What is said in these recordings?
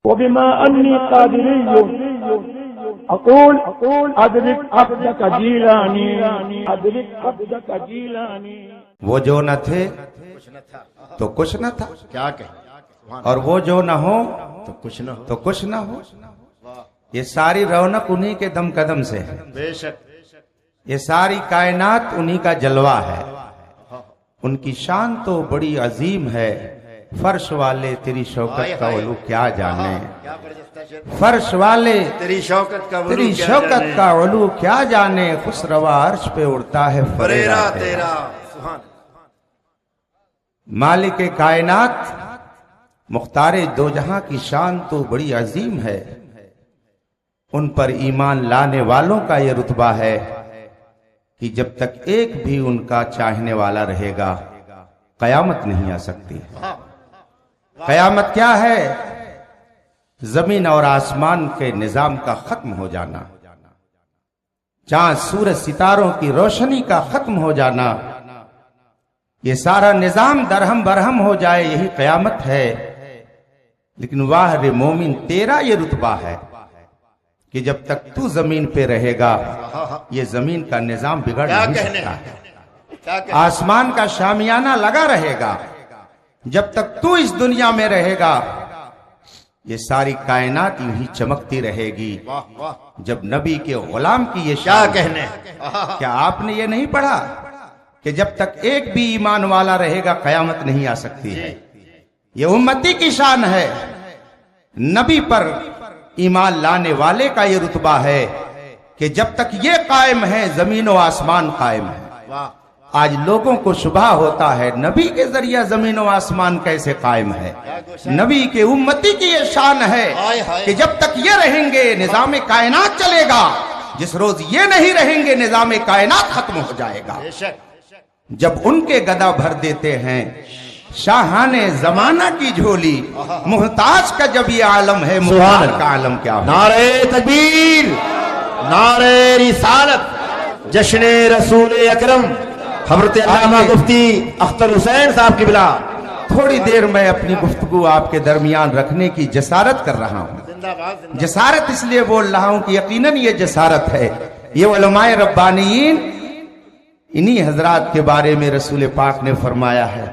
वबिमा अन्नी कादिरिय्युन अक़ूल अदरिक अब्दक जीलानी अदरिक अब्दक जीलानी। वो जो न थे तो कुछ न था, क्या कहे, और वो जो न हो तो कुछ न हो, तो कुछ न हो। ये सारी रौनक उन्हीं के दम कदम से है, बेशक ये सारी कायनात उन्हीं का जलवा है। उनकी शान तो बड़ी अजीम है, फर्श वाले तेरी शौकत का उलू क्या जाने। क्या बरजस्ता शेर, फर्श वाले तेरी शौकत का तेरी शौकत का उलू क्या जाने, खुसरवा अर्श पे उड़ता है फरेरा तेरा। सुभान मालिक कायनात मुख्तारे दो जहां की शान तो बड़ी अजीम है। उन पर ईमान लाने वालों का ये रुतबा है कि जब तक एक भी उनका चाहने वाला रहेगा कयामत नहीं आ सकती। कयामत क्या है? जमीन और आसमान के निजाम का खत्म हो जाना, चांद सूरज सितारों की रोशनी का खत्म हो जाना, ये सारा निजाम दरहम बरहम हो जाए, यही कयामत है। लेकिन वाह रे मोमिन, तेरा ये रुतबा है कि जब तक तू जमीन पे रहेगा ये जमीन का निजाम बिगड़ नहीं सकता। आसमान का शामियाना लगा रहेगा, जब तक तू इस दुनिया में रहेगा ये सारी कायनात यूं ही चमकती रहेगी। जब नबी के गुलाम की ये क्या कहने, क्या आपने ये नहीं पढ़ा कि जब तक एक भी ईमान वाला रहेगा कयामत नहीं आ सकती है? ये उम्मती की शान है। नबी पर ईमान लाने वाले का ये रुतबा है कि जब तक ये कायम है जमीन और आसमान कायम है। आज लोगों को शुबहा होता है नबी के जरिए जमीन और आसमान कैसे कायम है। नबी के उम्मती की ये शान है कि जब तक ये रहेंगे निजाम कायनात चलेगा, जिस रोज ये नहीं रहेंगे निजाम कायनात खत्म हो जाएगा। जब उनके गदा भर देते हैं शाहाने जमाना की झोली, मुहताज का जब ये आलम है मुहताज का आलम क्या हो। नारे तकबीर, नारे रिसालत, जश्न रसूल अकरम हज़रत अल्लामा मुफ्ती अख्तर हुसैन साहब की बिला। थोड़ी देर में अपनी गुफ्तगू आपके दरमियान रखने की जसारत कर रहा हूँ। जसारत इसलिए बोल रहा हूँ कि यकीनन ये जसारत है। ये उलमाए रब्बानीयीन, इन्हीं हजरात के बारे में रसूल पाक ने फरमाया है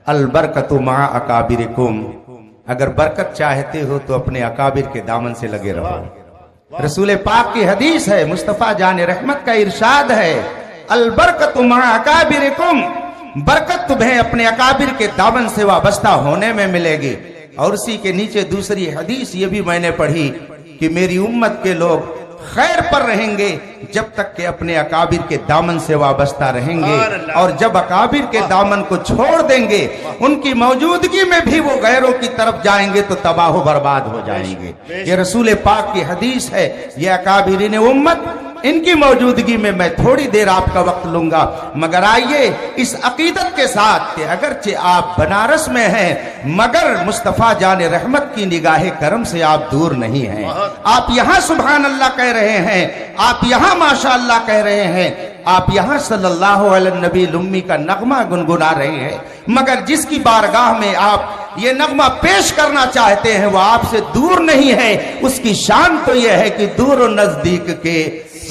अल बरकतु मा अकाबिरिकुम, अगर बरकत चाहते हो तो अपने अकाबिर के दामन से लगे रहो। रसूल पाक की हदीस है, मुस्तफा जान रहमत का इरशाद है अल बरकतु मा अकाबिरिकुम, बरकत तुम्हें अपने अकाबिर के दामन से वाबस्ता होने में मिलेगी। और उसी के नीचे दूसरी हदीस ये भी मैंने पढ़ी कि मेरी उम्मत के लोग खैर पर रहेंगे जब तक के अपने अकाबिर के दामन से वाबस्ता रहेंगे, और जब अकाबिर के दामन को छोड़ देंगे उनकी मौजूदगी में भी वो गैरों की तरफ जाएंगे तो तबाह बर्बाद हो जाएंगे। ये रसूल पाक की हदीस है। ये अकाबिरीन उम्मत, इनकी मौजूदगी में मैं थोड़ी देर आपका वक्त लूंगा, मगर आइए इस अकीदत के साथ कि अगरचे आप बनारस में हैं मगर मुस्तफा जान रहमत की निगाहे करम से आप दूर नहीं हैं। आप यहाँ सुभान अल्लाह कह रहे हैं, आप यहाँ माशा अल्लाह कह रहे हैं, आप यहाँ सल्लल्लाहु अलैहि नबी लुम्मी का नगमा गुनगुना रहे हैं, मगर जिसकी बारगाह में आप ये नगमा पेश करना चाहते हैं वो आपसे दूर नहीं है। उसकी शान तो यह है कि दूर और नजदीक के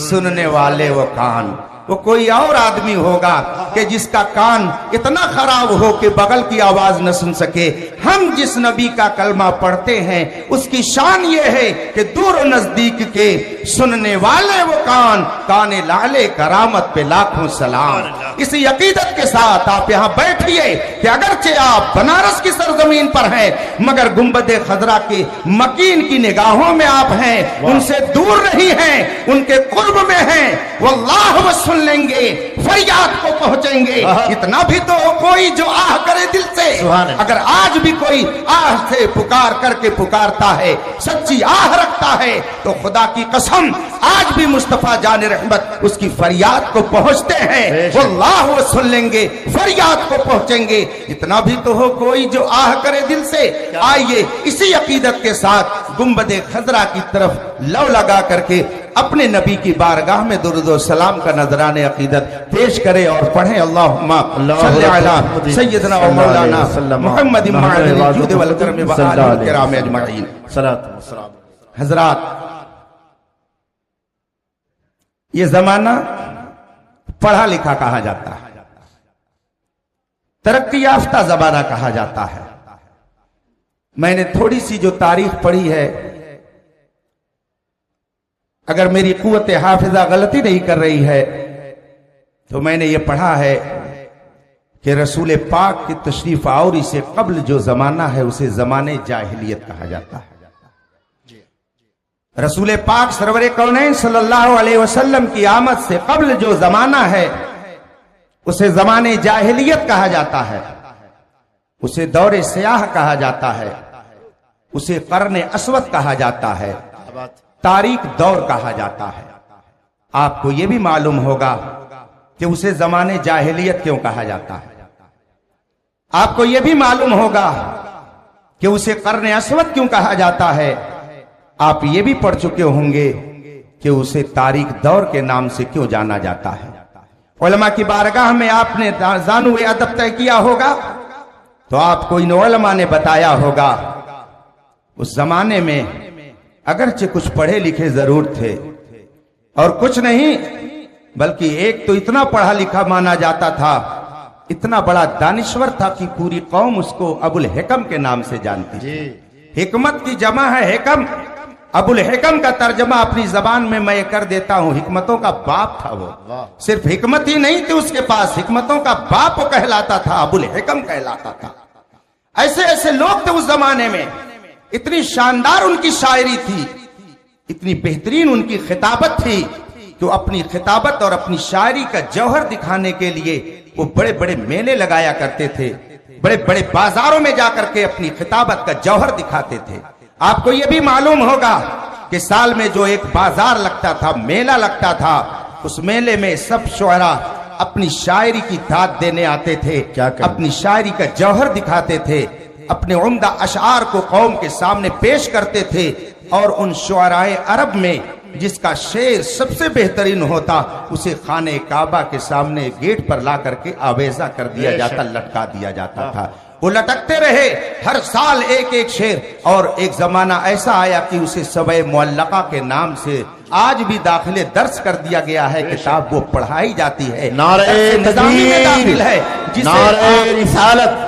सुनने वाले वो कान। वो कोई और आदमी होगा कि जिसका कान इतना खराब हो कि बगल की आवाज न सुन सके। हम जिस नबी का कलमा पढ़ते हैं उसकी शान ये है कि दूर नजदीक के सुनने वाले वो कान, काने लाले करामत पे लाखों सलाम। इसी अकीदत के साथ आप यहाँ बैठिए कि अगरचे आप बनारस की सरजमीन पर हैं मगर गुंबदे खजरा के मकीन की निगाहों में आप हैं, उनसे दूर नहीं हैं, उनके कुर्ब में हैं। वल्लाह वो सुन लेंगे, फरियाद को पहुंचेंगे। इतना भी तो कोई जो आह करे दिल से। अगर आज भी कोई आह से पुकार करके पुकारता है, सच्ची आह रखता है, तो खुदा की कसम आज भी मुस्तफा जान रहमत उसकी फरियाद को पहुंचते हैं। वल्लाह वो सुन लेंगे, फरियाद को पहुंचेंगे। इतना भी तो हो कोई जो आह करे दिल से। आइए इसी अकीदत के साथ गुंबदे खजरा की तरफ लौ लगा करके अपने नबी की बारगाह में दुरूद और सलाम का नजराने अकीदत पेश करे और पढ़े। अल्लाहुम्मा सल्ली अला सय्यदना व मौलाना मुहम्मद मअल वजूद वल करम व आलिल किराम अजमईन। हजरात, ये जमाना पढ़ा लिखा कहा जाता है, तरक्की याफ्ता जमाना कहा जाता है। मैंने थोड़ी सी जो तारीख पढ़ी है, अगर मेरी कुव्वत हाफिजा गलती नहीं कर रही है तो मैंने ये पढ़ा है कि रसूल पाक की तशरीफ आवरी से कब्ल जो जमाना है उसे जमाने जाहिलियत कहा जाता है। रसूल पाक सरवरे कौनैन सल्लल्लाहु अलैहि वसल्लम की आमद से कब्ल जो जमाना है उसे जमाने जाहिलियत कहा जाता है, उसे दौरे सियाह कहा जाता है, उसे कर्ने अस्वद कहा जाता है, तारीख दौर कहा जाता है। आपको यह भी मालूम होगा कि उसे जमाने जाहिलियत क्यों कहा जाता है। आपको यह भी मालूम होगा कि उसे कर्ने अस्वद क्यों कहा जाता है। आप ये भी पढ़ चुके होंगे कि उसे तारीख दौर के नाम से क्यों जाना जाता है। उलमा की बारगाह में आपने ज़ानुए अदब तय किया होगा तो आपको इन उलमा ने बताया होगा उस जमाने में अगरचे कुछ पढ़े लिखे जरूर थे और कुछ नहीं, बल्कि एक तो इतना पढ़ा लिखा माना जाता था, इतना बड़ा दानिश्वर था कि पूरी कौम उसको अबुल हिकम के नाम से जानती थी। हिकमत की जमा है हिकम। अबुल हिकम का तर्जमा अपनी जबान में मैं कर देता हूं, हिकमतों का बाप था वो। सिर्फ हिकमत ही नहीं थी उसके पास, हिकमतों का बाप वो कहलाता था, अबुल हिकम कहलाता था। ऐसे ऐसे लोग थे उस जमाने में, इतनी शानदार उनकी शायरी थी, इतनी बेहतरीन उनकी खिताबत थी कि वो अपनी खिताबत और अपनी शायरी का जौहर दिखाने के लिए वो बड़े बड़े मेले लगाया करते थे, बड़े बड़े बाजारों में जाकर के अपनी खिताबत का जौहर दिखाते थे। आपको यह भी मालूम होगा कि साल में जो एक बाजार लगता था, मेला लगता था, उस मेले में सब शुअरा अपनी शायरी की दाद देने आते थे, अपनी शायरी का जौहर दिखाते थे, अपने उम्दा अशआर को कौम के सामने पेश करते थे। और उन शुअराए अरब में जिसका शेर सबसे बेहतरीन होता उसे खाने काबा के सामने गेट पर ला करके आवेजा कर दिया जाता, लटका दिया जाता था। वो लटकते रहे हर साल एक एक शेर, और एक जमाना ऐसा आया कि उसे सबे मुअल्लका के नाम से आज भी दाखिले दर्स कर दिया गया है, किताब वो पढ़ाई जाती है, नारे तकबीर है, नारे रिसालत।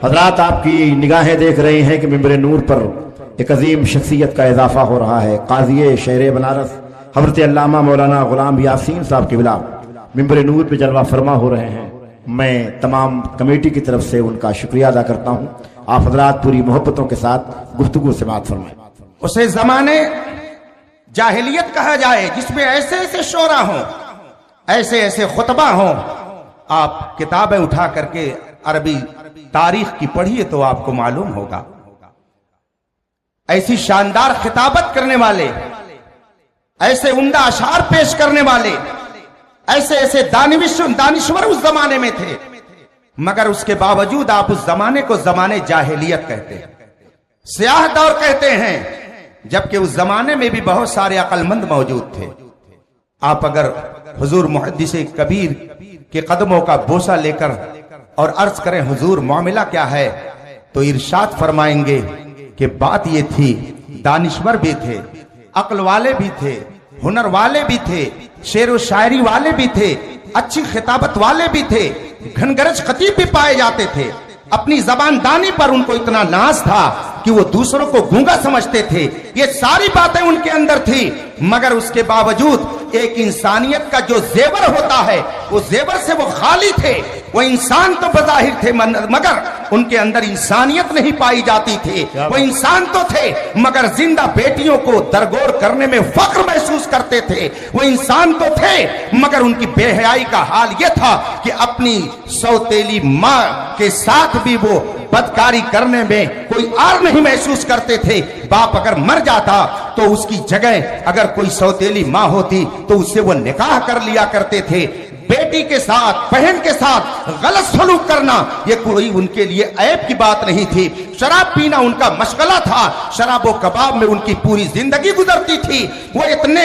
हजरात, आपकी निगाहें देख रही हैं कि मिंबर नूर पर एक अजीम शख्सियत का इजाफा हो रहा है। काज़ी शेर बनारस हज़रत अल्लामा मौलाना गुलाम यासीन साहब किबला मिंबर नूर पे जलवा फरमा हो रहे हैं। मैं तमाम कमेटी की तरफ से उनका शुक्रिया अदा करता हूँ। आप हजरात पूरी मोहब्बतों के साथ गुफ्तगू से बात फरमाएं। उसे जमाने जाहिलियत कहा जाए जिसमें ऐसे ऐसे शोरा हों, ऐसे ऐसे खुतबा हों। आप किताबें उठा करके अरबी तारीख की पढ़िए तो आपको मालूम होगा, ऐसी शानदार खिताबत करने वाले, ऐसे उम्दा अशार पेश करने वाले, ऐसे ऐसे दानिश्वर उस जमाने में थे। मगर उसके बावजूद आप उस जमाने को जमाने जाहिलियत कहते हैं, स्याह दौर कहते हैं, जबकि उस जमाने में भी बहुत सारे अक्लमंद मौजूद थे। आप अगर हुजूर मुहद्दिस कबीर के कदमों का बोसा लेकर और अर्ज करें हुजूर मामला क्या है, तो इरशाद फरमाएंगे कि बात ये थी, दानिश्वर भी थे, अक्ल वाले भी थे, हुनर वाले भी थे, शेर व शायरी वाले भी थे, अच्छी खिताबत वाले भी थे, घनगरज खतीब भी पाए जाते थे। अपनी जबान दानी पर उनको इतना नाज था कि वो दूसरों को गूंगा समझते थे। ये सारी बातें उनके अंदर थी, मगर उसके बावजूद एक इंसानियत का जो जेवर होता है वो जेवर से वो खाली थे। वो इंसान तो बज़ाहिर थे मगर उनके अंदर इंसानियत नहीं पाई जाती थी। वो इंसान तो थे मगर जिंदा बेटियों को दरगोर करने में फख्र महसूस करते थे। वो इंसान तो थे मगर उनकी बेहयाई का हाल ये था कि अपनी सौतेली माँ के साथ भी वो बदकारी करने में कोई आर नहीं महसूस करते थे। बाप अगर मर जाता तो उसकी जगह अगर कोई सौतेली माँ होती तो उससे वो निकाह कर लिया करते थे। बेटी के साथ, बहन के साथ गलत सलूक करना ये कोई उनके लिए ऐब की बात नहीं थी। शराब पीना उनका मशगला था, शराब व कबाब में उनकी पूरी जिंदगी गुजरती थी। वो इतने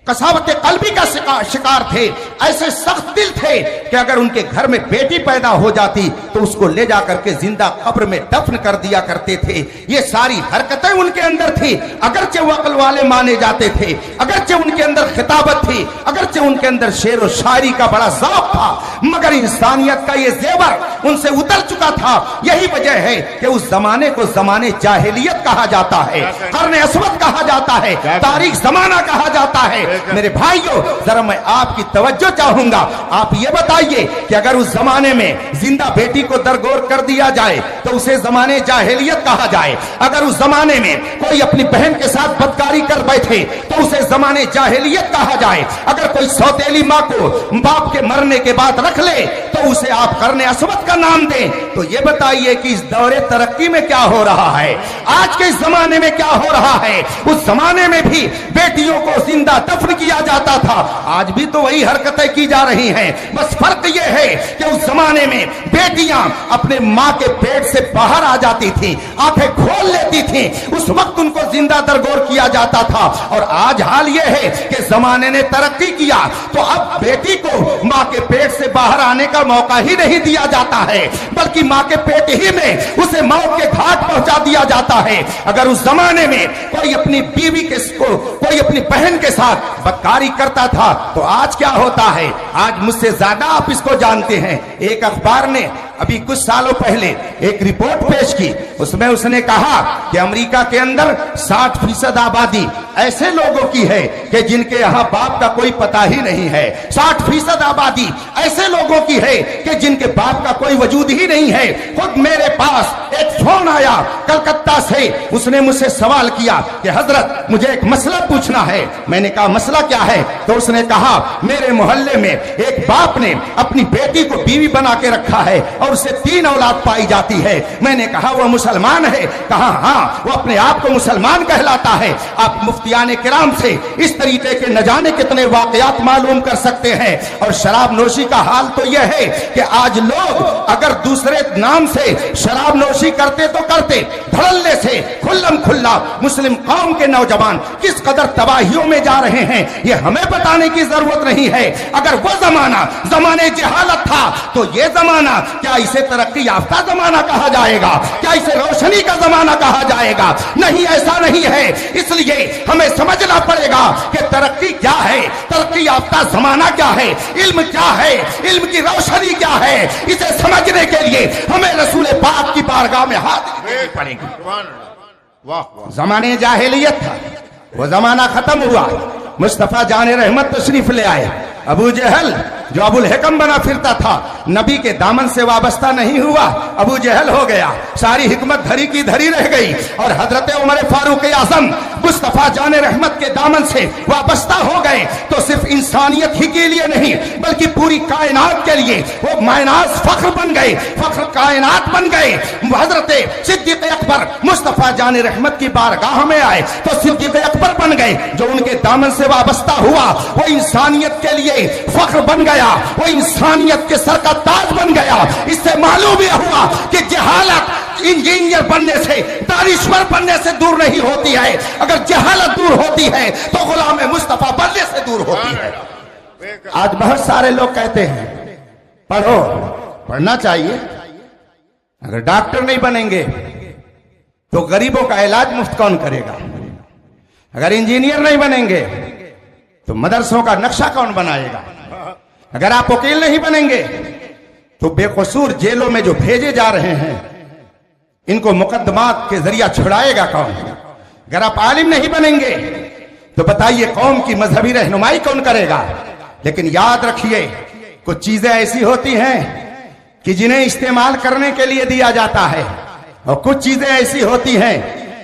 कसावत कल्बी का शिकार थे, ऐसे सख्त दिल थे कि अगर उनके घर में बेटी पैदा हो जाती तो उसको ले जाकर के जिंदा कब्र में दफन कर दिया करते थे। ये सारी हरकतें उनके अंदर थी। अगरचे वो अकल वाले माने जाते थे, अगरचे उनके अंदर खिताबत थी, अगरचे उनके अंदर शेर और शायरी का बड़ा ज़ौक़ था, मगर इंसानियत का ये जेवर उनसे उतर चुका था। यही वजह है कि उस जमाने को जमाने जाहिलियत कहा जाता है, कर्न अस्वद कहा जाता है, तारीख जमाना कहा जाता है। मेरे भाइयों, जरा मैं आपकी तवज्जो चाहूंगा। आप ये बताइए कि अगर उस जमाने में जिंदा बेटी को दरगोर कर दिया जाए तो उसे जमाने जाहिलियत कहा जाए। अगर उस जमाने में कोई अपनी बहन के साथ बदकारी कर बैठे तो उसे जमाने जाहिलियत कहा जाए। अगर कोई सौतेली माँ को बाप के मरने के बाद रख ले तो उसे आप कर्न अस्वद का नाम दें। तो ये बताइए कि इस दौरे तरक्की में क्या हो रहा है, आज के इस जमाने में क्या हो रहा है। उस जमाने में भी बेटियों को जिंदा दफन किया जाता था, आज भी तो वही हरकतें की जा रही हैं। बस फर्क यह है कि उस जमाने में बेटियां अपने मां के पेट से बाहर आ जाती थी, आंखें खोल लेती थी, उस वक्त उनको जिंदा दरगोर किया जाता था। और आज हाल यह है कि जमाने ने तरक्की किया तो अब बेटी को मां के पेट से बाहर आने का मौका ही नहीं दिया जाता है, बल्कि मां के पेट ही में उसे मौत के घाट पहुंचा दिया जाता है। अगर उस जमाने में कोई अपनी बीवी के कोई अपनी बहन के साथ बदकारी करता था तो आज क्या होता है, आज मुझसे ज्यादा आप इसको जानते हैं। एक अखबार ने अभी कुछ सालों पहले एक रिपोर्ट पेश की, उसमें उसने कहा कि अमेरिका के अंदर 60% आबादी ऐसे लोगों की है कि जिनके यहाँ बाप का कोई पता ही नहीं है। 60% आबादी ऐसे लोगों की है कि जिनके बाप का कोई वजूद ही नहीं है। खुद मेरे पास एक फोन आया कलकत्ता से, उसने मुझसे सवाल किया कि हजरत मुझे एक मसला पूछना है। मैंने कहा मसला क्या है? तो उसने कहा मेरे मोहल्ले में एक बाप ने अपनी बेटी को बीवी बना के रखा है और उसे 3 औलाद पाई जाती है। मैंने कहा वो मुसलमान है? कहा हाँ, वो अपने आप को मुसलमान कहलाता है। आप मुफ्तियाने किराम से इस तरीके के न जाने कितने वाकयात मालूम कर सकते हैं। और शराब नोशी का हाल तो यह है कि आज लोग अगर दूसरे नाम से शराब नोशी करते तो करते, धड़ल्ले से खुल्लम खुल्ला मुस्लिम कौम के नौजवान किस कदर तबाहियों में जा रहे हैं ये हमें बताने की जरूरत नहीं है। अगर वो जमाना जमाने जहालत था तो ये जमाना क्या इसे तरक्की याफ्ता जमाना कहा जाएगा? क्या इसे रोशनी का जमाना कहा जाएगा? नहीं, ऐसा नहीं है। इसलिए हमें समझना पड़ेगा कि तरक्की क्या है, तरक्की याफ्ता जमाना क्या है, इल्म क्या है, इल्म की रोशनी क्या है। इसे समझने के लिए हमें रसूल पाक की बारगाह में हाथ देनी पड़ेगी। जमाने जाहिलियत था, वो जमाना खत्म हुआ। मुस्तफा जाने रहमत तशरीफ ले आए। अबू जहल जो अबुल हिकम बना फिरता था, नबी के दामन से वाबस्ता नहीं हुआ, अबू जहल हो गया। सारी हिकमत धरी की धरी रह गई। और हजरत उमर फारूक आजम मुस्तफा जाने रहमत के दामन से वाबस्ता हो गए। तो सिर्फ इंसानियत ही के लिए नहीं बल्कि पूरी कायनात के लिए वो मायनाज फख्र बन गए, फख्र कायनात बन गए। हजरत सिद्दीक अकबर मुस्तफा जाने रहमत की बारगाह में आए तो सिद्दीक अकबर बन गए। जो उनके दामन से वाबस्ता हुआ वो इंसानियत के लिए फख्र बन गया, वो इंसानियत के सर का ताज बन गया। इससे मालूम यह हुआ कि जहालत इंजीनियर बनने से, दानिश्वर बनने से दूर नहीं होती है। अगर जहालत दूर होती है तो गुलाम मुस्तफा बनने से दूर होती है। आज बहुत सारे लोग कहते हैं पढ़ो, पढ़ना चाहिए। अगर डॉक्टर नहीं बनेंगे तो गरीबों का इलाज मुफ्त कौन करेगा? अगर इंजीनियर नहीं बनेंगे तो मदरसों का नक्शा कौन बनाएगा? अगर आप वकील नहीं बनेंगे तो बेकसूर जेलों में जो भेजे जा रहे हैं इनको मुकदमात के जरिया छुड़ाएगा कौन? अगर आप आलिम नहीं बनेंगे तो बताइए कौम की मजहबी रहनुमाई कौन करेगा? लेकिन याद रखिए कुछ चीजें ऐसी होती हैं कि जिन्हें इस्तेमाल करने के लिए दिया जाता है और कुछ चीजें ऐसी होती हैं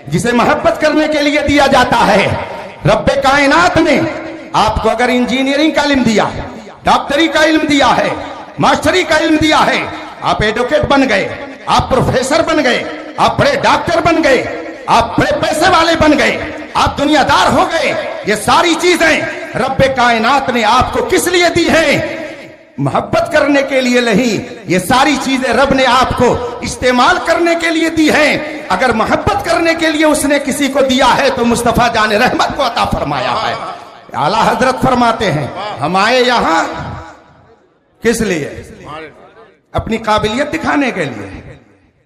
जिसे मोहब्बत करने के लिए दिया जाता है। रब्बे कायनात ने आपको अगर इंजीनियरिंग का इल्म दिया, डॉक्टरी का इल्म दिया है, मास्टरी का इल्म दिया है, आप एडवोकेट बन गए, आप प्रोफेसर बन गए, आप बड़े डॉक्टर बन गए, आप बड़े पैसे वाले बन गए, आप दुनियादार हो गए। ये सारी चीजें रब्बे कायनात ने आपको किस लिए दी हैं? मोहब्बत करने के लिए नहीं। ये सारी चीजें रब ने आपको इस्तेमाल करने के लिए दी हैं। अगर मोहब्बत करने के लिए उसने किसी को दिया है तो मुस्तफा जाने रहमत को अता फरमाया है। आला हजरत फरमाते हैं हम आए यहां किस लिए? अपनी काबिलियत दिखाने के लिए।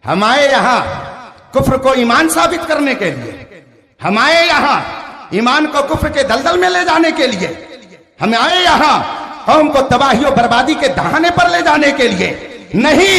हम आए यहां कुफ्र को ईमान साबित करने के लिए। हम आए यहां ईमान को कुफ्र के दलदल में ले जाने के लिए। हम आए यहां कौम को तबाही और बर्बादी के दहाने पर ले जाने के लिए नहीं।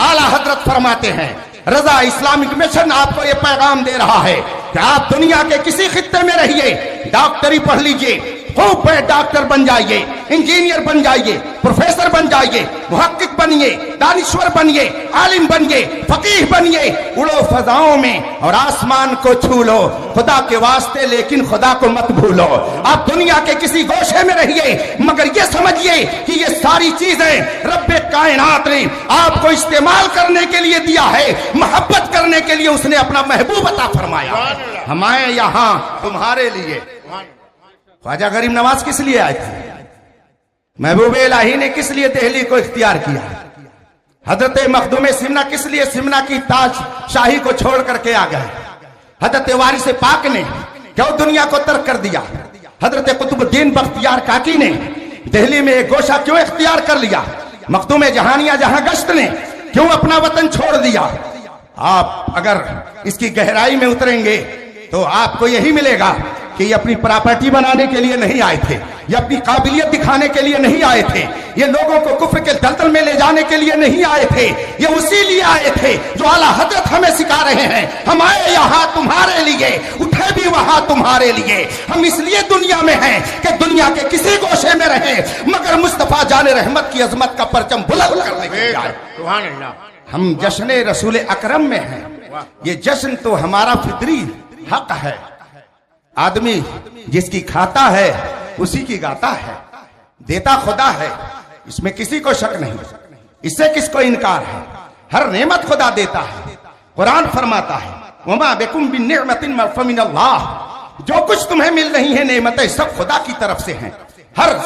आला हजरत फरमाते हैं रजा इस्लामिक मिशन आपको यह पैगाम दे रहा है कि आप दुनिया के किसी खित्ते में रहिए, डॉक्टरी पढ़ लीजिए, खूब बड़े डॉक्टर बन जाइए, इंजीनियर बन जाइए, प्रोफेसर बन जाइए, मुहक्किक बनिए, दानिश्वर बनिए, आलिम बनिए, फकीह बनिए, उड़ो फजाओं में और आसमान को छू लो खुदा के वास्ते, लेकिन खुदा को मत भूलो। आप दुनिया के किसी गोशे में रहिए मगर ये समझिए कि ये सारी चीजें रब्बे कायनात ने आपको इस्तेमाल करने के लिए दिया है, मोहब्बत करने के लिए उसने अपना महबूब अता फरमाया। हम आए यहां तुम्हारे लिए। ख्वाजा गरीब नवाज किस लिए आए थे? महबूब इलाही ने किस लिए दिल्ली को इख्तियार किया? हजरत मखदूम सिमना किस लिए सिमना की ताज शाही को छोड़ करके आ गए? हजरत वारिस पाक ने क्यों दुनिया को तर्क कर दिया? हजरत कुतुबुद्दीन बख्तियार काकी ने दिल्ली में एक गोशा क्यों इख्तियार कर लिया? मखदूम जहानिया जहां गश्त ने क्यों अपना वतन छोड़ दिया? आप अगर इसकी गहराई में उतरेंगे तो आपको यही मिलेगा कि ये अपनी प्रॉपर्टी बनाने के लिए नहीं आए थे, ये अपनी काबिलियत दिखाने के लिए नहीं आए थे, ये लोगों को कुफ्र के दलदल में ले जाने के लिए नहीं आए थे, ये उसी लिए आए थे जो आला हजरत हमें सिखा रहे हैं। हम आए यहाँ तुम्हारे लिए, उठे भी वहां तुम्हारे लिए। हम इसलिए दुनिया में हैं कि दुनिया के किसी गोशे में रहे मगर मुस्तफा जाने रहमत की अजमत का परचम बुलंद करने के लिए आए। हम जश्न रसूल अकरम में हैं। ये जश्न तो हमारा फितरी हक है। आदमी जिसकी खाता है उसी की गाता है, देता खुदा है, इसमें किसी को शक नहीं, इससे किसको इनकार है? हर नेमत खुदा देता है। कुरान फरमाता है वमा बिकुम बिन निअमतिन फमिनल्लाह, जो कुछ तुम्हें मिल रही है नेमतें सब खुदा की तरफ से हैं। हर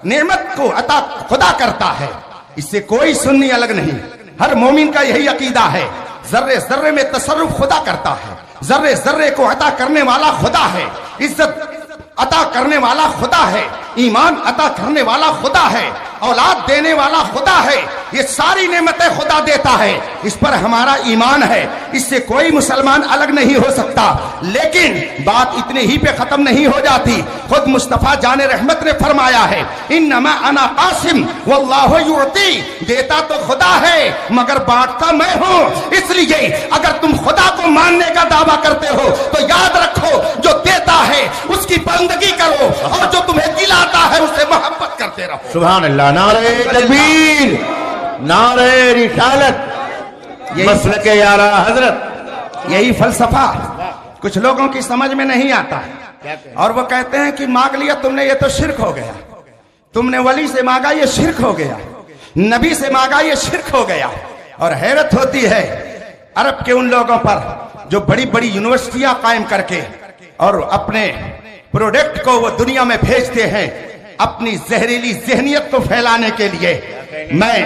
नेमत को अता खुदा करता है, इससे कोई सुन्नी अलग नहीं। हर मोमिन का यही अकीदा है। जर्रे जर्रे में तसर्रुफ खुदा करता है, जर्रे जर्रे को अता करने वाला खुदा है, इज्जत अता करने वाला खुदा है, ईमान अता करने वाला खुदा है, औलाद देने वाला खुदा है। ये सारी नेमतें खुदा देता है, इस पर हमारा ईमान है, इससे कोई मुसलमान अलग नहीं हो सकता। लेकिन बात इतने ही पे खत्म नहीं हो जाती। खुद मुस्तफा जाने रहमत ने फरमाया है इन्नमा अना कासिम वल्लाहु युअती, देता तो खुदा है मगर बांटता मैं हूं। इसलिए अगर तुम खुदा को मानने का दावा करते हो तो याद रखो जो देता है उसकी बंदगी करो और जो तुम्हें दिलाता है उससे मोहब्बत करते रहो। सुभान अल्लाह। नारे तकबीर, नारे रिसालत, मसलक यारा हजरत। यही फलसफा कुछ लोगों की समझ में नहीं आता और वो कहते हैं कि मांग लिया तुमने ये तो शिर्क हो गया, तुमने वली से मांगा ये शिर्क हो गया, नबी से मांगा ये शिर्क हो गया। और हैरत होती है अरब के उन लोगों पर जो बड़ी बड़ी यूनिवर्सिटियां कायम करके और अपने प्रोडक्ट को वो दुनिया में भेजते हैं अपनी जहरीली जहनियत को फैलाने के लिए। मैं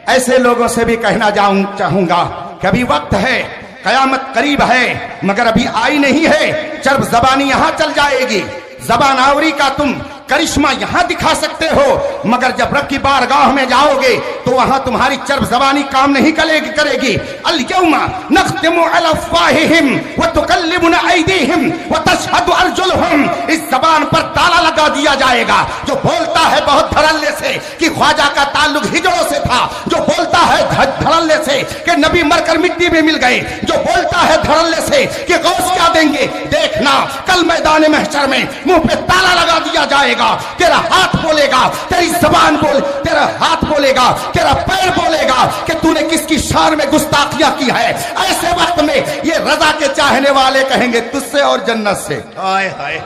ऐसे लोगों से भी कहना चाहूंगा कि अभी वक्त है, कयामत करीब है मगर अभी आई नहीं है। चर्ब जबानी यहां चल जाएगी, जबान आवरी का तुम करिश्मा यहां दिखा सकते हो मगर जब रब की बारगाह में जाओगे तो वहां तुम्हारी चर्ब जबानी काम नहीं करेगी। अल यौमा नख्तिमु अला अफ़वाहिहिम व तुकल्लिमुना ऐदीहिम व तशहदु अर्जुलुहुम, इस जबान पर ताला लगा दिया जाएगा। जो बोलता है बहुत धड़ल्ले से कि ख्वाजा का ताल्लुक हिजड़ों से था, जो बोलता है धड़ल्ले से कि नबी मरकर मिट्टी में मिल गए, जो बोलता है धड़ल्ले से कि गौस क्या देंगे, देखना कल मैदान महशर में मुंह पे ताला लगा दिया जाएगा। तेरा हाथ बोलेगा, तेरी जबान बोल, तेरा हाथ बोलेगा, तेरा पैर बोलेगा कि तूने किसकी शान में गुस्ताखियां की है। ऐसे वक्त में ये रजा के चाहने वाले कहेंगे तुझसे और जन्नत से। हाय हाय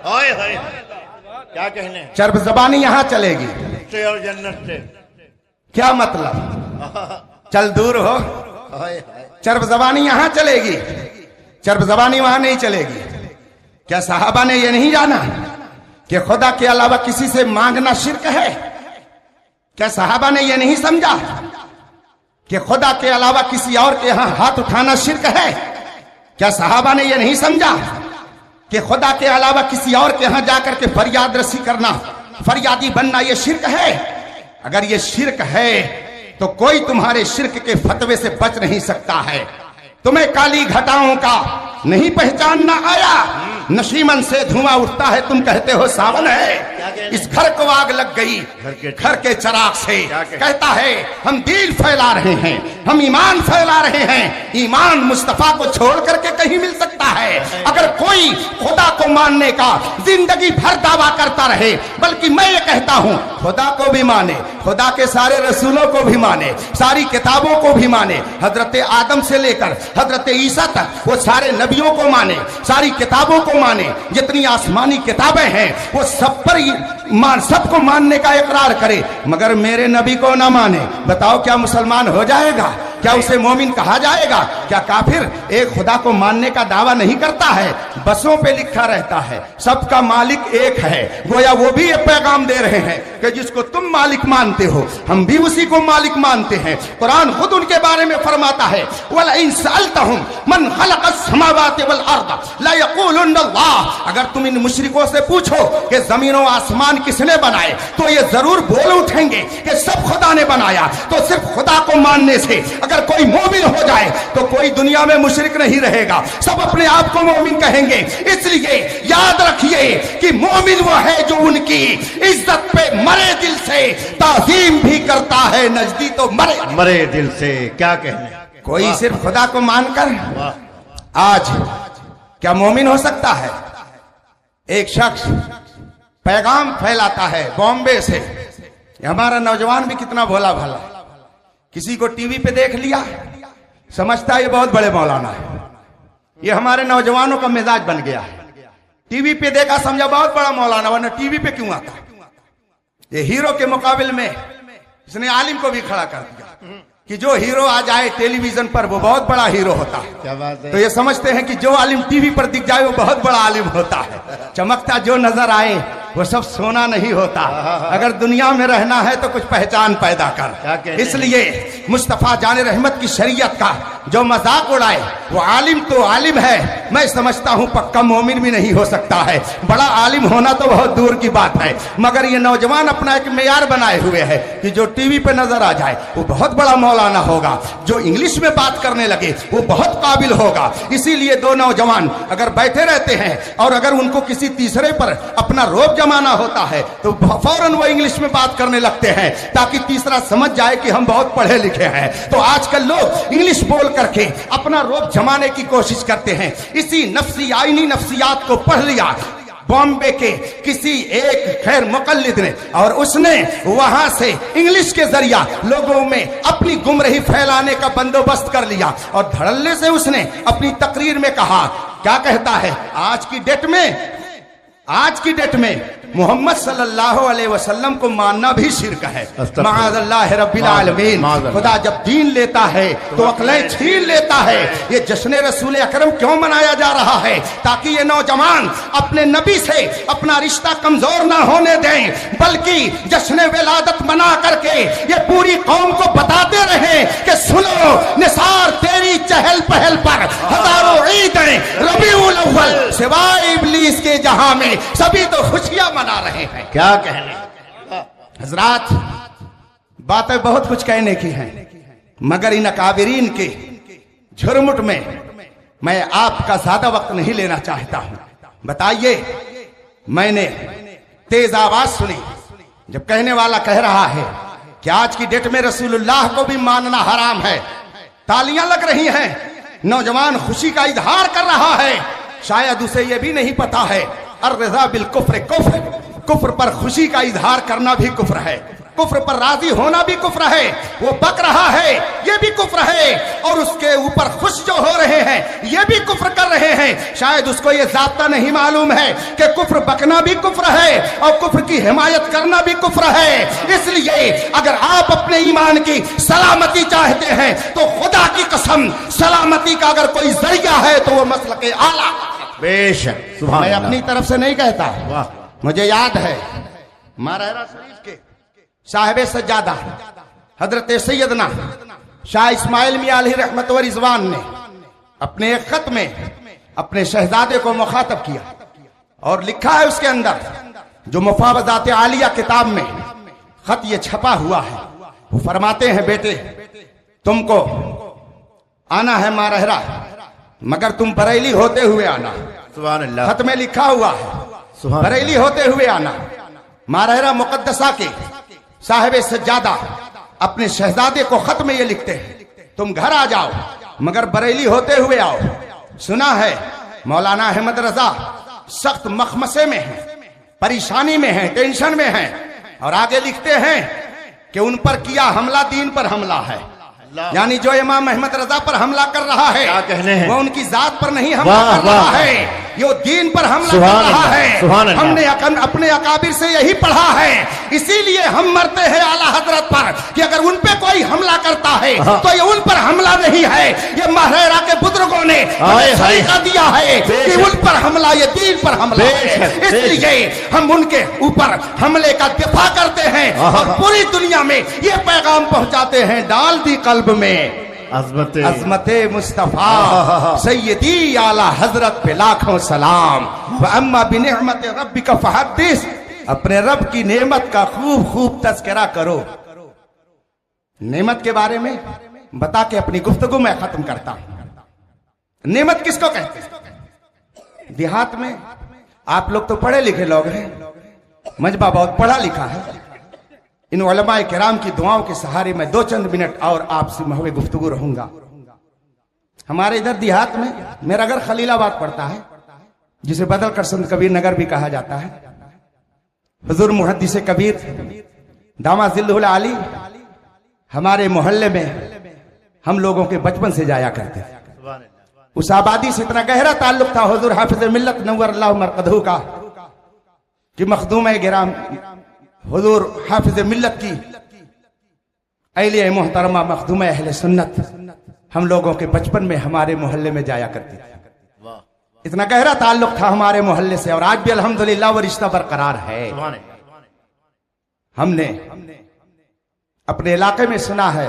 हाय हाय, क्या कहने, चर्ब जबानी यहां चलेगी से और जन्नत से क्या मतलब? चल दूर हो, हाय हाय। चर्ब जबानी यहां चलेगी, चर्ब जबानी वहां नहीं चलेगी। क्या साहबा ने यह नहीं जाना कि खुदा के अलावा किसी से मांगना शिर्क है? क्या साहबा ने यह नहीं समझा कि खुदा के अलावा किसी और के यहां हाथ उठाना शिर्क है? क्या साहबा ने यह नहीं समझा कि खुदा के अलावा किसी और के यहां जाकर के फरियाद रसी करना, फरियादी बनना, यह शिर्क है। अगर ये शिर्क है तो कोई तुम्हारे शिर्क के फतवे से बच नहीं सकता है। तुम्हें काली घटाओं का नहीं पहचानना आया, नशीमन से धुआं उठता है, तुम कहते हो सावन है। इस घर को आग लग गई घर के चराग से, कहता है हम दीन फैला रहे हैं, हम ईमान फैला रहे हैं। ईमान मुस्तफा को छोड़ करके कहीं मिल सकता है? अगर कोई खुदा को मानने का जिंदगी भर दावा करता रहे, बल्कि मैं ये कहता हूं खुदा को भी माने, खुदा के सारे रसूलों को भी माने, सारी किताबों को भी माने, हजरत आदम से लेकर हजरत ईसा तक वो सारे नबियों को माने, सारी किताबों को माने, जितनी आसमानी किताबें हैं वो सब पर सबको मानने का इकरार करे, मगर मेरे नबी को ना माने, बताओ क्या मुसलमान हो जाएगा? क्या उसे मोमिन कहा जाएगा? क्या काफिर एक खुदा को मानने का दावा नहीं करता है? बसों पे लिखा रहता है सबका मालिक एक है, गोया वो भी ये पैगाम दे रहे हैं कि जिसको तुम मालिक मानते हो हम भी उसी को मालिक मानते हैं। कुरान खुद उनके बारे में फरमाता है, वला इन सअल्तहुम मन खलक़स समावाति वल अर्द ला यक़ूलुन्ना अल्लाह। अगर तुम इन मुशरिकों से पूछो कि जमीन और आसमान किसने बनाए, तो ये जरूर बोल उठेंगे कि सब खुदा ने बनाया। तो सिर्फ खुदा को मानने से अगर कोई मोमिन हो जाए तो कोई दुनिया में मुशरिक नहीं रहेगा, सब अपने आप को मोमिन कहेंगे। इसलिए याद रखिए कि मोमिन वो है जो उनकी इज्जत पे मरे दिल से ताज़ीम भी करता है, नजदी तो मरे दिल से। क्या कहने, कोई सिर्फ खुदा को मानकर आज क्या मोमिन हो सकता है? एक शख्स पैगाम फैलाता है बॉम्बे से, हमारा नौजवान भी कितना भोला भाला, किसी को टीवी पे देख लिया समझता है ये बहुत बड़े मौलाना है। ये हमारे नौजवानों का मिजाज बन गया है, टीवी पे देखा समझा बहुत बड़ा मौलाना, वरना टीवी पे क्यों आता? ये हीरो के मुकाबले में इसने आलिम को भी खड़ा कर दिया कि जो हीरो आ जाए टेलीविजन पर वो बहुत बड़ा हीरो होता है। क्या बात है? तो ये समझते हैं कि जो आलिम टीवी पर दिख जाए वो बहुत बड़ा आलिम होता है। चमकता जो नजर आए वो सब सोना नहीं होता। अगर दुनिया में रहना है तो कुछ पहचान पैदा कर। इसलिए मुस्तफा जाने रहमत की शरीयत का जो मजाक उड़ाए वो आलिम तो आलिम है, मैं समझता हूं पक्का मोमिन भी नहीं हो सकता है। बड़ा आलिम होना तो बहुत दूर की बात है, मगर ये नौजवान अपना एक मेयार बनाए हुए है कि जो टीवी पे नजर आ जाए वो बहुत बड़ा मौलाना होगा, जो इंग्लिश में बात करने लगे वो बहुत काबिल होगा। इसीलिए दो नौजवान अगर बैठे रहते हैं और अगर उनको किसी तीसरे पर अपना रोब जमाना होता है तो फौरन वो इंग्लिश में बात करने लगते हैं ताकि तीसरा समझ जाए कि हम बहुत पढ़े लिखे हैं। तो आजकल लोग इंग्लिश बोल करके अपना रोब जमाने की कोशिश करते हैं। इसी नफ्सी आईनी नफ्सियात को पढ़ लिया बॉम्बे के किसी एक खैर मुकल्लिद ने, और उसने वहां से इंग्लिश के जरिया लोगों में अपनी गुमराही फैलाने का बंदोबस्त कर लिया और धड़ल्ले से उसने अपनी तकरीर में कहा, क्या कहता है, आज की डेट में मोहम्मद सल्लल्लाहु अलैहि वसल्लम को मानना भी शिर्क है। माअज़ल्लाह रब्बिल आलमीन। खुदा जब दीन लेता है तो अक्लें छीन लेता है। ये जश्न रसूल अकरम क्यों मनाया जा रहा है? ताकि ये नौजवान अपने नबी से अपना रिश्ता कमजोर ना होने दें, बल्कि जश्न विलादत मना करके ये पूरी कौम को बताते रहे कि सुनो निसार तेरी चहल पहल पर हजारों ईदें रबीउल अव्वल सिवाय इब्लीस के जहां में सभी तो खुशियां मना रहे हैं। क्या कहने हजरात, बातें बहुत कुछ कहने की हैं, मगर इन अकाबिरीन के झुरमुट में मैं आपका ज्यादा वक्त नहीं लेना चाहता हूं। बताइए, मैंने तेज आवाज सुनी जब कहने वाला कह रहा है कि आज की डेट में रसूलुल्लाह को भी मानना हराम है। तालियां लग रही हैं, नौजवान खुशी का इजहार कर रहा है। शायद उसे यह भी नहीं पता है अर्रज़ा बिल कुफ्र कुफ्र, कुफ्र पर खुशी का इजहार करना भी कुफ्र है, कुफ्र पर राजी होना भी कुफ्र है। वो बक रहा है ये भी कुफ्र है, और उसके ऊपर खुश जो हो रहे हैं ये भी कुफ्र कर रहे हैं। शायद उसको ये ज़ाब्ता नहीं मालूम है कि कुफ्र बकना भी कुफ्र है और कुफ्र की हिमायत करना भी कुफ्र है। इसलिए अगर आप अपने ईमान की सलामती चाहते हैं तो खुदा की कसम, सलामती का अगर कोई जरिया है तो वो मसलके आला। बेशक मैं अपनी तरफ से नहीं कहता, मुझे याद है महाराजा शरीफ के साहिब सज्जादा हजरत सैयदना शाह इस्माइल मियां अलैहि रहमत व रिजवान ने अपने एक खत में अपने शहजादे को मुखातब किया और लिखा है उसके अंदर, जो मुफावजात आलिया किताब में खत ये छपा हुआ है, वो फरमाते हैं बेटे तुमको आना है मारहरा, मगर तुम बरेली होते हुए आना। सुभान अल्लाह। खत में लिखा हुआ है बरेली होते हुए आना। मारहरा मुकद्दसा के साहिब सज्जादा अपने शहजादे को खत में ये लिखते हैं, तुम घर आ जाओ मगर बरेली होते हुए आओ। सुना है मौलाना अहमद रजा सख्त मखमसे में है, परेशानी में है, टेंशन में है, और आगे लिखते हैं कि उन पर किया हमला दीन पर हमला है। यानी जो इमाम अहमद रजा पर हमला कर रहा है, क्या कहने हैं? वो उनकी जात पर नहीं हमला कर रहा है, ये दीन पर हमला कर रहा है। हमने अपने अकाबिर से यही पढ़ा है, इसीलिए हम मरते हैं आला हजरत पर कि अगर उन पे कोई हमला करता है तो ये उन पर हमला नहीं है, ये मारहरा के बुजुर्गों ने तरीका दिया है कि उन पर हमला ये दीन पर हमला है। इसलिए हम उनके ऊपर हमले का दिफा करते हैं और पूरी दुनिया में ये पैगाम पहुंचाते हैं, डाल दी कल्ब में अज़मते मुस्तफा सैयदी आला हजरत पे लाखों सलाम। व अम्मा बिनिअमत रब्बिका फहद्दिस, अपने रब की नेमत का खूब खूब तज़किरा करो। नेमत के बारे में बता के अपनी गुफ्तगू मैं खत्म करता हूं। नेमत किसको कहते हैं? देहात में आप लोग तो पढ़े लिखे लोग हैं, मजबा बहुत पढ़ा लिखा है। इन उलमाए किराम की दुआओं के सहारे मैं दो चंद मिनट और आपसे महवे गुफ्तगू रहूंगा। हमारे इधर देहात में मेरा घर खलीलाबाद पड़ता है, जिसे बदल कर संत कबीर नगर भी कहा जाता है। हुजूर मुहद्दिस कबीर दामा जिल्लुल आली हमारे मोहल्ले में हम लोगों के बचपन से जाया करते थे। उस आबादी से इतना गहरा ताल्लुक था हुजूर हाफिज मिल्लत नव्वर अल्लाह मरकदहू का कि मखदूम गिराम हुजूर हाफिज मिल्लत की अहले मोहतरमा मखदूम अहले सुन्नत हम लोगों के बचपन में हमारे मोहल्ले में जाया करती थी। इतना गहरा ताल्लुक था हमारे मोहल्ले से, और आज भी अल्हम्दुलिल्लाह वो रिश्ता बरकरार है। हमने अपने इलाके में सुना है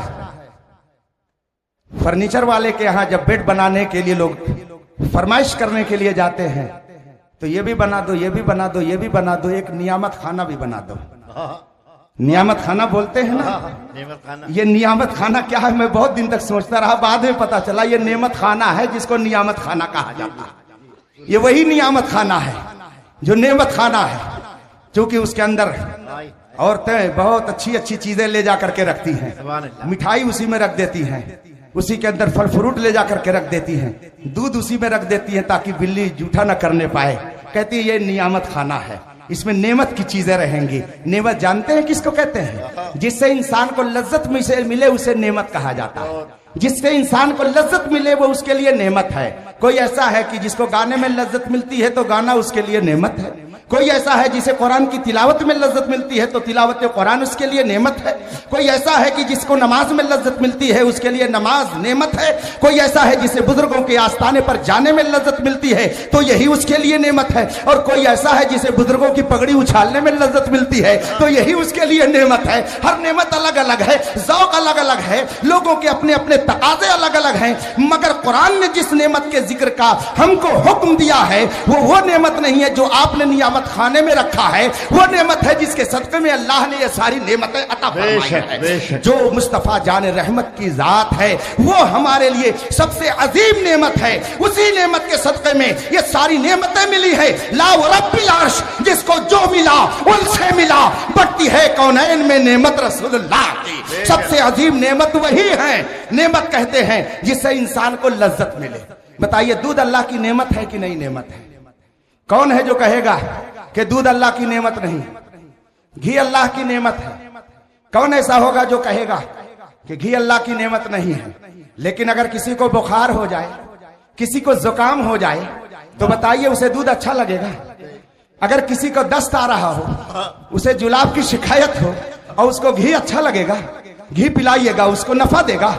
फर्नीचर वाले के यहाँ जब बेड बनाने के लिए लोग फरमाइश करने के लिए जाते हैं तो ये भी बना दो, ये भी बना दो, ये भी बना दो, एक नियामत खाना भी बना दो। नियामत खाना बोलते हैं ना, ये नियामत खाना क्या है मैं बहुत दिन तक सोचता रहा, बाद में पता चला ये नेमत खाना है जिसको नियामत खाना कहा जाता है। ये वही नियामत खाना है जो नेमत खाना है, क्योंकि उसके अंदर औरतें बहुत अच्छी अच्छी चीजें ले जा करके रखती हैं, मिठाई उसी में रख देती हैं, उसी के अंदर फल फ्रूट ले जा करके रख देती हैं, दूध उसी में रख देती हैं ताकि बिल्ली जूठा न करने पाए। कहती है ये नियामत खाना है, इसमें नेमत की चीजें रहेंगी। नेमत जानते हैं किसको कहते हैं? जिससे इंसान को लज्जत मिले उसे नेमत कहा जाता है। जिससे इंसान को लज्जत मिले वो उसके लिए नेमत है। कोई ऐसा है कि जिसको गाने में लज्जत मिलती है तो गाना उसके लिए नेमत है। कोई ऐसा है जिसे कुरान की तिलावत में लज्जत मिलती है तो तिलावत कुरान उसके लिए नेमत है। कोई ऐसा है कि जिसको नमाज में लज्जत मिलती है उसके लिए नमाज नेमत है। कोई ऐसा है जिसे बुजुर्गों के आस्थाने पर जाने में लज्जत मिलती है तो यही उसके लिए नेमत है। और कोई ऐसा है जिसे बुजुर्गों की पगड़ी उछालने में लज्जत मिलती है तो यही उसके लिए नेमत है। हर नेमत अलग अलग है, ज़ौक़ अलग अलग है, लोगों के अपने अपने तकाज़े अलग अलग हैं, मगर कुरान ने जिस नेमत के जिक्र का हमको हुक्म दिया है वो नेमत नहीं है जो आपने नियामत खाने में रखा है। वो नेमत है जिसके सदक़े में अल्लाह ने ये सारी नेमतें अता फरमाई है। जो मुस्तफ़ा जान रहमत की जात है वो हमारे लिए सबसे अजीम नेमत है। उसी नेमत के सदक़े में ये सारी नेमतें मिली है। ला व रब्बिल अर्श, जिसको जो मिला उनसे मिला, बढ़ती है कौनैन में नेमत रसूलुल्लाह की। सबसे अजीम नेमत वही है। नेमत कहते हैं जिससे इंसान को लज्जत मिले। बताइए दूध अल्लाह की नेमत है कि नहीं नेमत है? कौन है जो कहेगा कि दूध अल्लाह की नेमत नहीं? घी अल्लाह की नेमत है। कौन ऐसा होगा जो कहेगा कि घी अल्लाह की नेमत नहीं है? लेकिन अगर किसी को बुखार हो जाए, किसी को जुकाम हो जाए तो बताइए उसे दूध अच्छा लगेगा? अगर किसी को दस्त आ रहा हो, उसे जुलाब की शिकायत हो और उसको घी अच्छा लगेगा? घी पिलाइएगा उसको नफा देगा,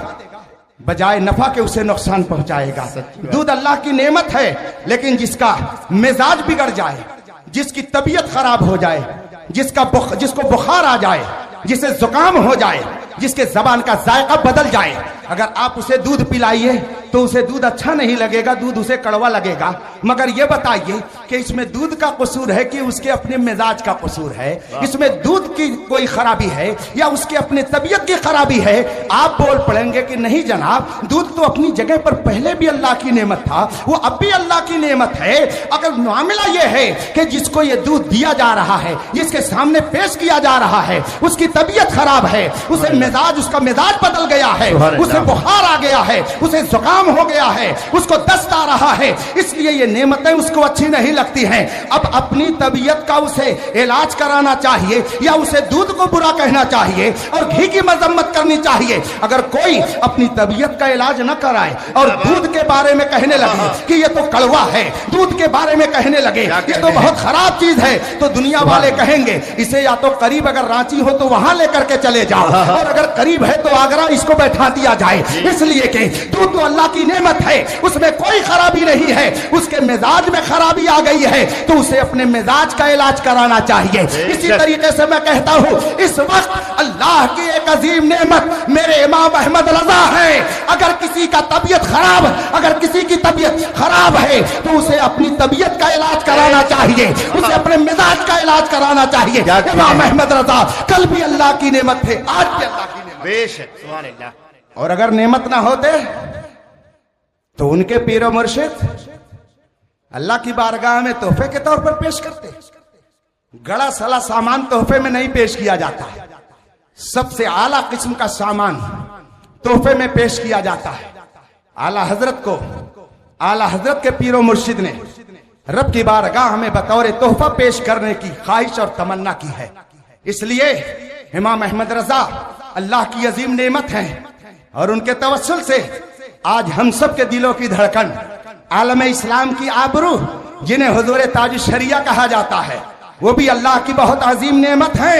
बजाय नफा के उसे नुकसान पहुंचाएगा। दूध अल्लाह की नेमत है, लेकिन जिसका मिजाज बिगड़ जाए, जिसकी तबीयत खराब हो जाए, जिसको बुखार आ जाए, जिसे जुकाम हो जाए, जिसके जबान का जायका बदल जाए, अगर आप उसे दूध पिलाइए तो उसे दूध अच्छा नहीं लगेगा, दूध उसे कड़वा लगेगा। मगर ये बताइए कि इसमें दूध का कसूर है कि उसके अपने मिजाज का कसूर है? इसमें दूध की कोई खराबी है या उसके अपने तबीयत की खराबी है? आप बोल पड़ेंगे कि नहीं जनाब, दूध तो अपनी जगह पर पहले भी अल्लाह की नेमत था, वो अब भी अल्लाह की नेमत है। अगर मामला ये है कि जिसको ये दूध दिया जा रहा है, जिसके सामने पेश किया जा रहा है, उसकी तबीयत खराब है, उसे मिजाज, उसका मिजाज बदल गया है, उसे बुखार आ गया है, उसे जुकाम हो गया है, उसको दस्त आ रहा है, इसलिए ये नेमतें उसको अच्छी नहीं लगती हैं। अब अपनी तबीयत का उसे इलाज कराना चाहिए या उसे दूध को बुरा कहना चाहिए और घी की मजम्मत करनी चाहिए? अगर कोई अपनी तबीयत का इलाज न कराए और दूध के बारे में कहने लगे कि ये तो कड़वा है, दूध के बारे में कहने लगे ये तो बहुत खराब चीज है, तो दुनिया वाले कहेंगे इसे या तो करीब अगर रांची हो तो वहां लेकर के चले जाओ, और अगर करीब है तो आगरा इसको बैठा दिया जाए। इसलिए कि दूध तो अल्लाह की नेमत है, उसमें कोई खराबी नहीं है। उसके मिजाज में खराबी आ गई है तो उसे अपने मिजाज का इलाज कराना चाहिए। इसी तरीके से मैं कहता हूं, इस वक्त अल्लाह की एक अजीम नेमत मेरे इमाम अहमद रजा है। अगर किसी का तबीयत खराब, अगर किसी की तबीयत खराब है तो उसे अपनी तबीयत का इलाज कराना चाहिए, उसे अपने मिजाज का इलाज कराना चाहिए। इमाम अहमद रजा कल भी अल्लाह की नेमत थे, आज भी अल्लाह की नेमत। बेशक, सुभान अल्लाह। और अगर नेमत ना होते तो उनके पीरो मुर्शिद अल्लाह की बारगाह में तोहफे के तौर पर पेश करते। गड़ा सला सामान तोहफे में नहीं पेश किया जाता, सबसे आला किस्म का सामान तोहफे में पेश किया जाता है। आला हजरत को, आला हजरत के पीरो मुर्शिद ने रब की बारगाह में बतौर तोहफा पेश करने की ख्वाहिश और तमन्ना की है। इसलिए इमाम अहमद रजा अल्लाह की अजीम नेमत है और उनके तवस्सुल से आज हम सब के दिलों की धड़कन, आलम इस्लाम की आबरू, जिन्हें हुजूर ताज शरिया कहा जाता है, वो भी अल्लाह की बहुत अजीम नेमत है।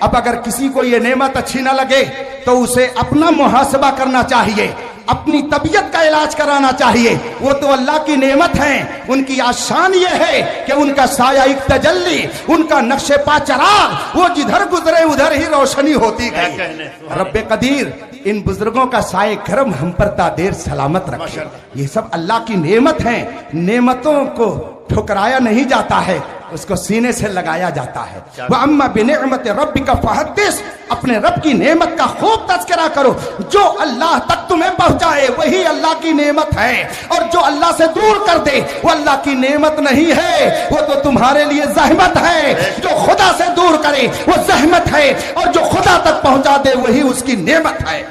अब अगर किसी को ये नेमत अच्छी ना लगे तो उसे अपना मुहासबा करना चाहिए, अपनी तबीयत का इलाज कराना चाहिए। वो तो अल्लाह की नेमत है, उनकी आशान ये है कि उनका साया एक तजल्ली, उनका नक्शे पा चराग, वो जिधर गुजरे उधर ही रोशनी होती गई। रब्बे कदीर इन बुजुर्गों का साए करम हम पर तादेर सलामत रखे। ये सब अल्लाह की नेमत है, नेमतों को ठुकराया नहीं जाता है, उसको सीने से लगाया जाता है। वह अम्मा बिनेमत रब्बिका फहद्दिस, अपने रब की नेमत का खूब तज़किरा करो। जो अल्लाह तक तुम्हें पहुंचाए वही अल्लाह की नेमत है, और जो अल्लाह से दूर कर दे वो अल्लाह की नेमत नहीं है, वो तो तुम्हारे लिए जहमत है। जो खुदा से दूर करे वो जहमत है, और जो खुदा तक पहुंचा दे वही उसकी नेमत है।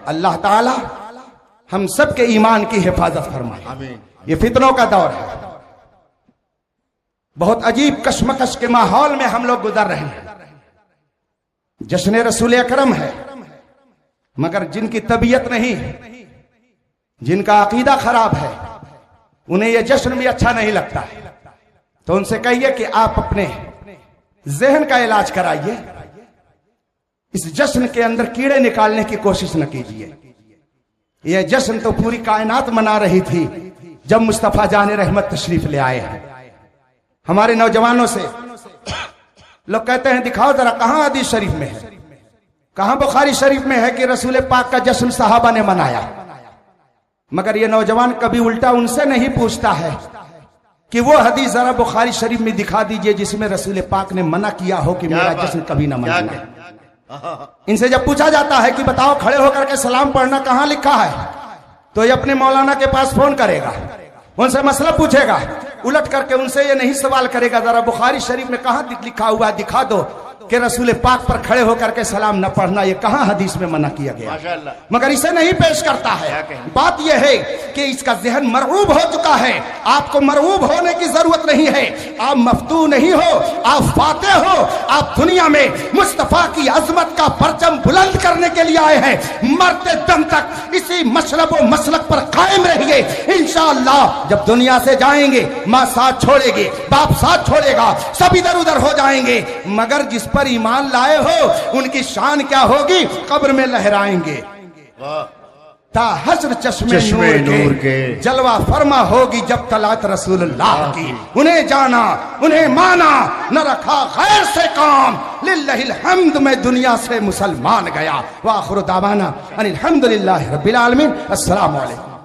अल्लाह ताला हम सब के ईमान की हिफाजत फरमाए। ये फितनों का दौर है, बहुत अजीब कशमकश के माहौल में हम लोग गुजर रहे हैं। जश्न रसूल अकरम है, मगर जिनकी तबीयत नहीं, जिनका अकीदा खराब है, उन्हें यह जश्न भी अच्छा नहीं लगता। तो उनसे कहिए कि आप अपने जहन का इलाज कराइए, इस जश्न के अंदर कीड़े निकालने की कोशिश न कीजिए। यह जश्न तो पूरी कायनात मना रही थी जब मुस्तफा जाने रहमत तशरीफ ले आए हैं। हमारे नौजवानों से लोग कहते हैं दिखाओ जरा कहां हदीस शरीफ में है, कहां बुखारी शरीफ में है कि रसूल पाक का जश्न सहाबा ने मनाया। मगर ये नौजवान कभी उल्टा उनसे नहीं पूछता है कि वो हदीस जरा बुखारी शरीफ में दिखा दीजिए जिसमें रसूल पाक ने मना किया हो कि मेरा जश्न कभी ना मनाना। इनसे जब पूछा जाता है कि बताओ खड़े होकर के सलाम पढ़ना कहां लिखा है, तो ये अपने मौलाना के पास फोन करेगा, उनसे मसला पूछेगा, उलट करके उनसे ये नहीं सवाल करेगा जरा बुखारी शरीफ में कहां लिखा हुआ दिखा दो कि रसूल पाक पर खड़े होकर के सलाम न पढ़ना, ये कहां हदीस में मना किया गया। मगर इसे नहीं पेश करता है। बात यह है कि इसका जहन मरऊब हो चुका है। आपको मरऊब होने की जरूरत नहीं है, आप मफ्तू नहीं हो, आप फाते हो। आप दुनिया में मुस्तफा की अजमत का परचम बुलंद करने के लिए आए हैं। मरते दम तक इसी मशरब व मसलक पर कायम रहिए। इंशाअल्लाह जब दुनिया से जाएंगे, माँ साथ छोड़ेगी, बाप साथ छोड़ेगा, सब इधर उधर हो जाएंगे, मगर जिस पर ईमान लाए हो उनकी शान क्या होगी, कब्र में लहराएंगे। ता हस्र चश्मे नूर के जलवा फरमा होगी जब तलात रसूलुल्लाह की। उन्हें जाना, उन्हें माना, न रखा गैर से काम, लिल्लाहिल हम्द में दुनिया से मुसलमान गया। व आखिर दावाना अनिल हम्दुलिल्लाहि रब्बिल आलमीन। अस्सलामु अलैकुम।